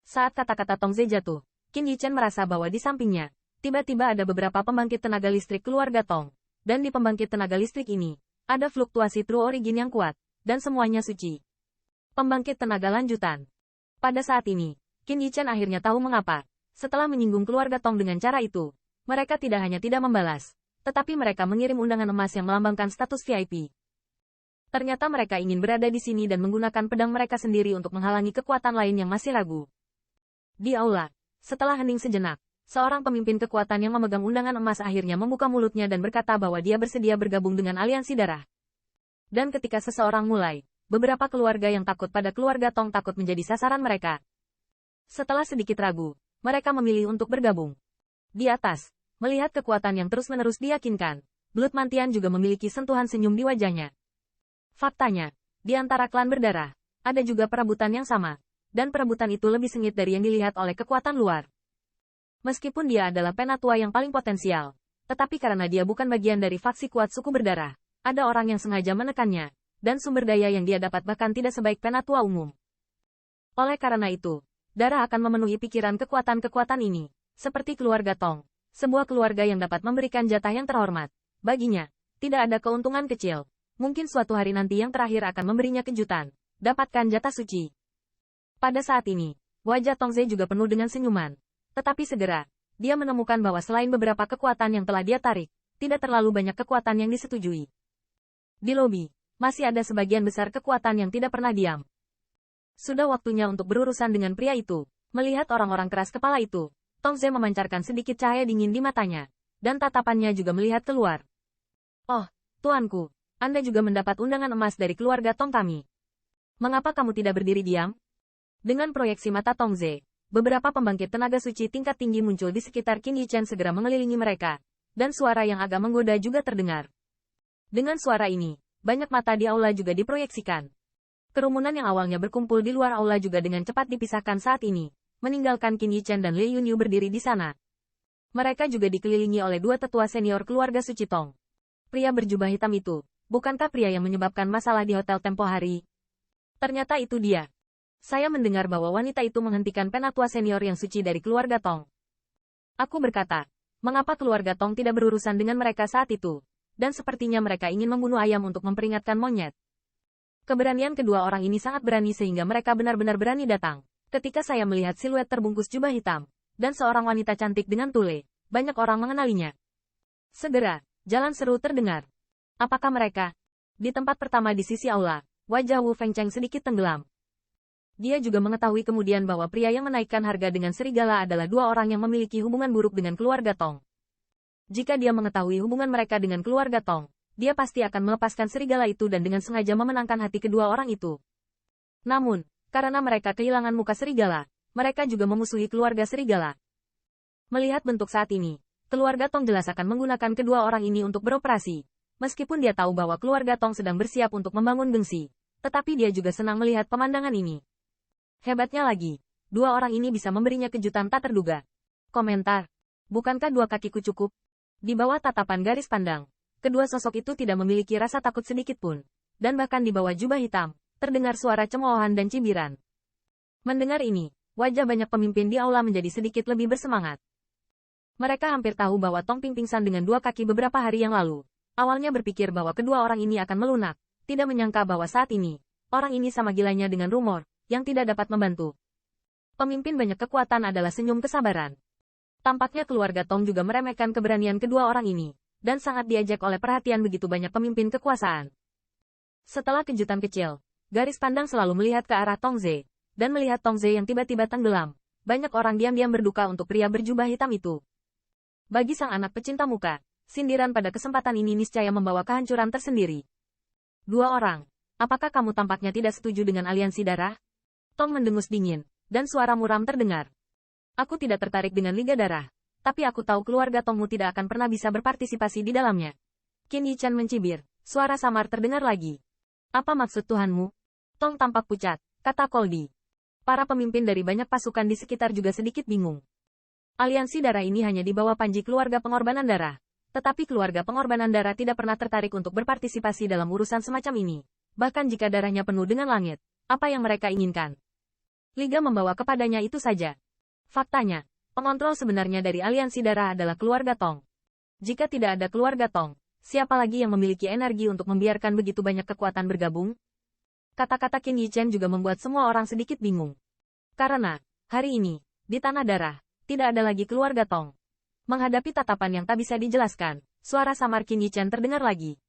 Saat kata-kata Tongze jatuh, Qin Yichen merasa bahwa di sampingnya, tiba-tiba ada beberapa pembangkit tenaga listrik keluarga Tong. Dan di pembangkit tenaga listrik ini, ada fluktuasi True Origin yang kuat, dan semuanya suci. Pembangkit tenaga lanjutan. Pada saat ini, Qin Yichen akhirnya tahu mengapa. Setelah menyinggung keluarga Tong dengan cara itu, mereka tidak hanya tidak membalas, tetapi mereka mengirim undangan emas yang melambangkan status VIP. Ternyata mereka ingin berada di sini dan menggunakan pedang mereka sendiri untuk menghalangi kekuatan lain yang masih ragu. Di aula, setelah hening sejenak, seorang pemimpin kekuatan yang memegang undangan emas akhirnya membuka mulutnya dan berkata bahwa dia bersedia bergabung dengan aliansi darah. Dan ketika seseorang mulai, beberapa keluarga yang takut pada keluarga Tong takut menjadi sasaran mereka. Setelah sedikit ragu, mereka memilih untuk bergabung. Di atas, melihat kekuatan yang terus-menerus diyakinkan, Blood Mantian juga memiliki sentuhan senyum di wajahnya. Faktanya, di antara klan berdarah, ada juga perebutan yang sama, dan perebutan itu lebih sengit dari yang dilihat oleh kekuatan luar. Meskipun dia adalah penatua yang paling potensial, tetapi karena dia bukan bagian dari faksi kuat suku berdarah, ada orang yang sengaja menekannya, dan sumber daya yang dia dapat bahkan tidak sebaik penatua umum. Oleh karena itu, darah akan memenuhi pikiran kekuatan-kekuatan ini, seperti keluarga Tong, sebuah keluarga yang dapat memberikan jatah yang terhormat. Baginya, tidak ada keuntungan kecil. Mungkin suatu hari nanti yang terakhir akan memberinya kejutan, dapatkan jatah suci. Pada saat ini, wajah Tongze juga penuh dengan senyuman. Tetapi segera, dia menemukan bahwa selain beberapa kekuatan yang telah dia tarik, tidak terlalu banyak kekuatan yang disetujui. Di lobi, masih ada sebagian besar kekuatan yang tidak pernah diam. Sudah waktunya untuk berurusan dengan pria itu. Melihat orang-orang keras kepala itu, Tongze memancarkan sedikit cahaya dingin di matanya, dan tatapannya juga melihat keluar. Oh, tuanku. Anda juga mendapat undangan emas dari keluarga Tong kami. Mengapa kamu tidak berdiri diam? Dengan proyeksi mata Tongze, beberapa pembangkit tenaga suci tingkat tinggi muncul di sekitar Qin Yichen segera mengelilingi mereka, dan suara yang agak menggoda juga terdengar. Dengan suara ini, banyak mata di aula juga diproyeksikan. Kerumunan yang awalnya berkumpul di luar aula juga dengan cepat dipisahkan saat ini, meninggalkan Qin Yichen dan Li Yunyu berdiri di sana. Mereka juga dikelilingi oleh dua tetua senior keluarga suci Tong. Pria berjubah hitam itu, bukankah pria yang menyebabkan masalah di hotel tempo hari? Ternyata itu dia. Saya mendengar bahwa wanita itu menghentikan penatua senior yang suci dari keluarga Tong. Aku berkata, mengapa keluarga Tong tidak berurusan dengan mereka saat itu? Dan sepertinya mereka ingin membunuh ayam untuk memperingatkan monyet. Keberanian kedua orang ini sangat berani sehingga mereka benar-benar berani datang. Ketika saya melihat siluet terbungkus jubah hitam, dan seorang wanita cantik dengan tule, banyak orang mengenalinya. Segera, jalan seru terdengar. Apakah mereka? Di tempat pertama di sisi aula, wajah Wu Fengcheng sedikit tenggelam. Dia juga mengetahui kemudian bahwa pria yang menaikkan harga dengan serigala adalah dua orang yang memiliki hubungan buruk dengan keluarga Tong. Jika dia mengetahui hubungan mereka dengan keluarga Tong, dia pasti akan melepaskan serigala itu dan dengan sengaja memenangkan hati kedua orang itu. Namun, karena mereka kehilangan muka serigala, mereka juga memusuhi keluarga serigala. Melihat bentuk saat ini, keluarga Tong jelas akan menggunakan kedua orang ini untuk beroperasi. Meskipun dia tahu bahwa keluarga Tong sedang bersiap untuk membangun gengsi, tetapi dia juga senang melihat pemandangan ini. Hebatnya lagi, dua orang ini bisa memberinya kejutan tak terduga. Komentar. Bukankah dua kakiku cukup? Di bawah tatapan garis pandang, kedua sosok itu tidak memiliki rasa takut sedikit pun. Dan bahkan di bawah jubah hitam, terdengar suara cemoohan dan cibiran. Mendengar ini, wajah banyak pemimpin di aula menjadi sedikit lebih bersemangat. Mereka hampir tahu bahwa Tong Ping pingsan dengan dua kaki beberapa hari yang lalu. Awalnya berpikir bahwa kedua orang ini akan melunak, tidak menyangka bahwa saat ini, orang ini sama gilanya dengan rumor, yang tidak dapat membantu. Pemimpin banyak kekuatan adalah senyum kesabaran. Tampaknya keluarga Tong juga meremehkan keberanian kedua orang ini, dan sangat diajak oleh perhatian begitu banyak pemimpin kekuasaan. Setelah kejutan kecil, garis pandang selalu melihat ke arah Tongze, dan melihat Tongze yang tiba-tiba tenggelam. Banyak orang diam-diam berduka untuk pria berjubah hitam itu. Bagi sang anak pecinta muka, sindiran pada kesempatan ini niscaya membawa kehancuran tersendiri. Dua orang, apakah kamu tampaknya tidak setuju dengan aliansi darah? Tong mendengus dingin, dan suara muram terdengar. Aku tidak tertarik dengan Liga Darah, tapi aku tahu keluarga Tongmu tidak akan pernah bisa berpartisipasi di dalamnya. Qin Yichen mencibir, suara samar terdengar lagi. Apa maksud Tuhanmu? Tong tampak pucat, kata Koldi. Para pemimpin dari banyak pasukan di sekitar juga sedikit bingung. Aliansi darah ini hanya di bawah panji keluarga pengorbanan darah. Tetapi keluarga pengorbanan darah tidak pernah tertarik untuk berpartisipasi dalam urusan semacam ini. Bahkan jika darahnya penuh dengan langit, apa yang mereka inginkan? Liga membawa kepadanya itu saja. Faktanya, pengontrol sebenarnya dari aliansi darah adalah keluarga Tong. Jika tidak ada keluarga Tong, siapa lagi yang memiliki energi untuk membiarkan begitu banyak kekuatan bergabung? Kata-kata Qin Yichen juga membuat semua orang sedikit bingung. Karena, hari ini, di Tanah Darah, tidak ada lagi keluarga Tong. Menghadapi tatapan yang tak bisa dijelaskan, suara samar Qin Yichen terdengar lagi.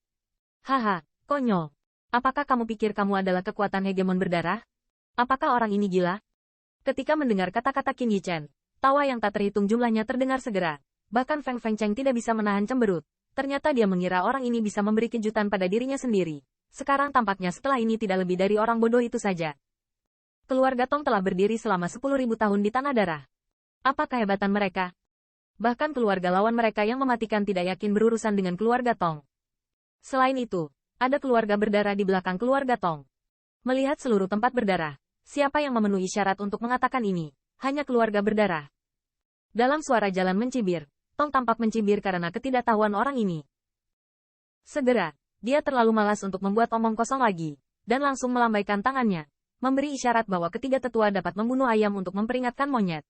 Haha, konyol. Apakah kamu pikir kamu adalah kekuatan hegemon berdarah? Apakah orang ini gila? Ketika mendengar kata-kata Qin Yichen, tawa yang tak terhitung jumlahnya terdengar segera. Bahkan Feng Fengcheng tidak bisa menahan cemberut. Ternyata dia mengira orang ini bisa memberi kejutan pada dirinya sendiri. Sekarang tampaknya setelah ini tidak lebih dari orang bodoh itu saja. Keluarga Tong telah berdiri selama 10.000 tahun di Tanah Darah. Apa kehebatan mereka? Bahkan keluarga lawan mereka yang mematikan tidak yakin berurusan dengan keluarga Tong. Selain itu, ada keluarga berdarah di belakang keluarga Tong. Melihat seluruh tempat berdarah, siapa yang memenuhi syarat untuk mengatakan ini? Hanya keluarga berdarah. Dalam suara jalan mencibir, Tong tampak mencibir karena ketidaktahuan orang ini. Segera, dia terlalu malas untuk membuat omong kosong lagi, dan langsung melambaikan tangannya, memberi isyarat bahwa ketiga tetua dapat membunuh ayam untuk memperingatkan monyet.